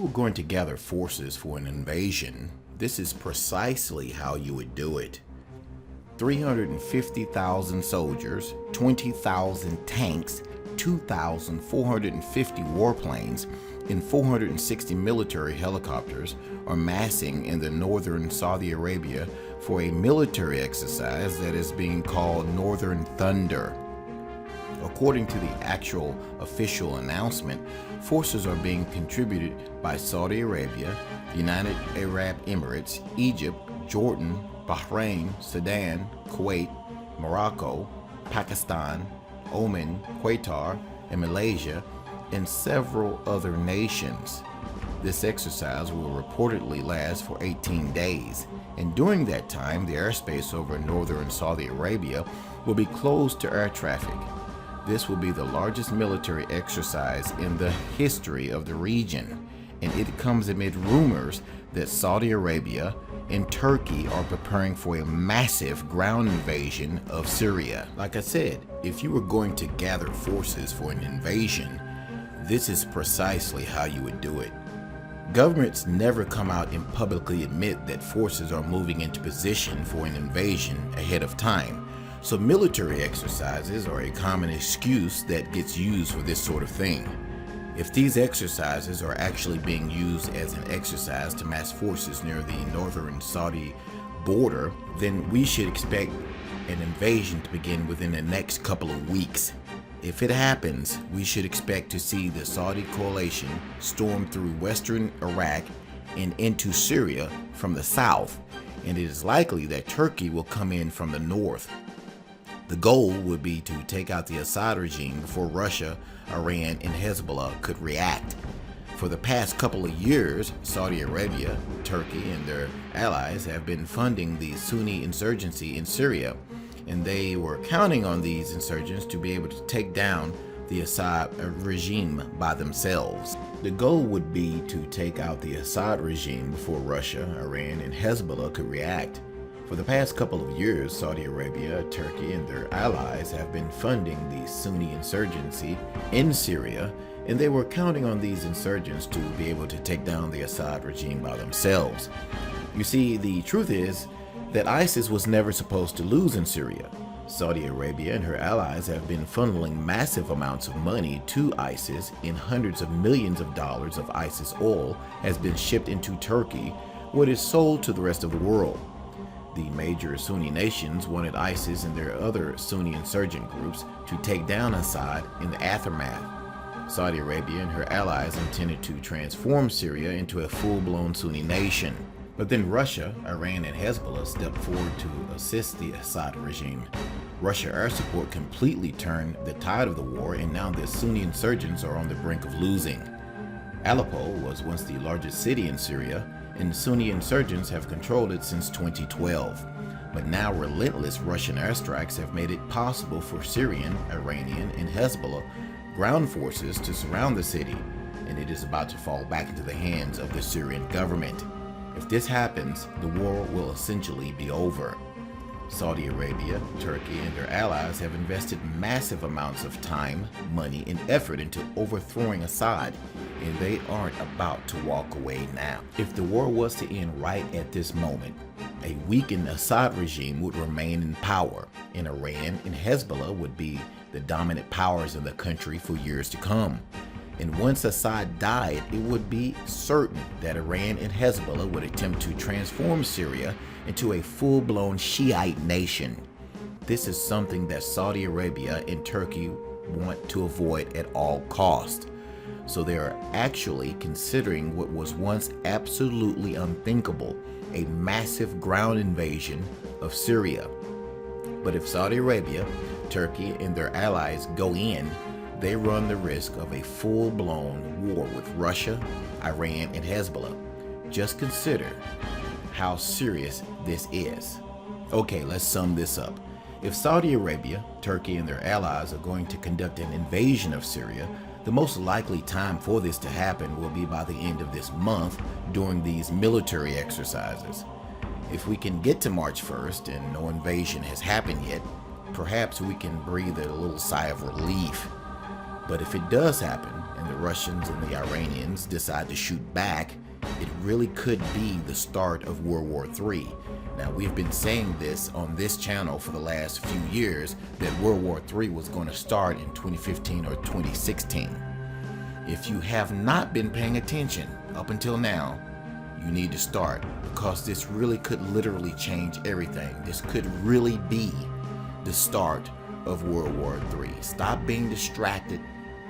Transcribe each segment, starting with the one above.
were going to gather forces for an invasion, this is precisely how you would do it. 350,000 soldiers, 20,000 tanks, 2,450 warplanes, and 460 military helicopters are massing in the northern Saudi Arabia for a military exercise that is being called Northern Thunder. According to the actual official announcement, forces are being contributed by Saudi Arabia, the United Arab Emirates, Egypt, Jordan, Bahrain, Sudan, Kuwait, Morocco, Pakistan, Oman, Qatar, and Malaysia, and several other nations. This exercise will reportedly last for 18 days, and during that time, the airspace over northern Saudi Arabia will be closed to air traffic. This will be the largest military exercise in the history of the region, and it comes amid rumors that Saudi Arabia and Turkey are preparing for a massive ground invasion of Syria. Like I said, if you were going to gather forces for an invasion, this is precisely how you would do it. Governments never come out and publicly admit that forces are moving into position for an invasion ahead of time. So military exercises are a common excuse that gets used for this sort of thing. If these exercises are actually being used as an exercise to mass forces near the northern Saudi border, then we should expect an invasion to begin within the next couple of weeks. If it happens, we should expect to see the Saudi coalition storm through western Iraq and into Syria from the south, and it is likely that Turkey will come in from the north. The goal would be to take out the Assad regime before Russia, Iran, and Hezbollah could react. For the past couple of years, Saudi Arabia, Turkey, and their allies have been funding the Sunni insurgency in Syria, and they were counting on these insurgents to be able to take down the Assad regime by themselves. The goal would be to take out the Assad regime before Russia, Iran, and Hezbollah could react. For the past couple of years, Saudi Arabia, Turkey, and their allies have been funding the Sunni insurgency in Syria, and they were counting on these insurgents to be able to take down the Assad regime by themselves. You see, the truth is that ISIS was never supposed to lose in Syria. Saudi Arabia and her allies have been funneling massive amounts of money to ISIS, and hundreds of millions of dollars of ISIS oil has been shipped into Turkey, where it is sold to the rest of the world. The major Sunni nations wanted ISIS and their other Sunni insurgent groups to take down Assad in the aftermath. Saudi Arabia and her allies intended to transform Syria into a full-blown Sunni nation. But then Russia, Iran, and Hezbollah stepped forward to assist the Assad regime. Russia air support completely turned the tide of the war, and now the Sunni insurgents are on the brink of losing. Aleppo was once the largest city in Syria, and Sunni insurgents have controlled it since 2012. But now relentless Russian airstrikes have made it possible for Syrian, Iranian, and Hezbollah ground forces to surround the city, and it is about to fall back into the hands of the Syrian government. If this happens, the war will essentially be over. Saudi Arabia, Turkey, and their allies have invested massive amounts of time, money, and effort into overthrowing Assad, and they aren't about to walk away now. If the war was to end right at this moment, a weakened Assad regime would remain in power, and Iran and Hezbollah would be the dominant powers in the country for years to come. And once Assad died, it would be certain that Iran and Hezbollah would attempt to transform Syria into a full-blown Shiite nation. This is something that Saudi Arabia and Turkey want to avoid at all costs. So they are actually considering what was once absolutely unthinkable, a massive ground invasion of Syria. But if Saudi Arabia, Turkey, and their allies go in, they run the risk of a full-blown war with Russia, Iran, and Hezbollah. Just consider how serious this is. Okay, let's sum this up. If Saudi Arabia, Turkey, and their allies are going to conduct an invasion of Syria, the most likely time for this to happen will be by the end of this month during these military exercises. If we can get to March 1st and no invasion has happened yet, perhaps we can breathe a little sigh of relief. But if it does happen, and the Russians and the Iranians decide to shoot back, it really could be the start of World War III. Now, we've been saying this on this channel for the last few years, that World War III was going to start in 2015 or 2016. If you have not been paying attention up until now, you need to start, because this really could literally change everything. This could really be the start of World War III. Stop being distracted.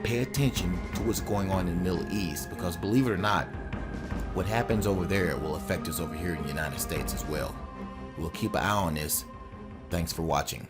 Pay attention to what's going on in the Middle East, because believe it or not, what happens over there will affect us over here in the United States as well. We'll keep an eye on this. Thanks for watching.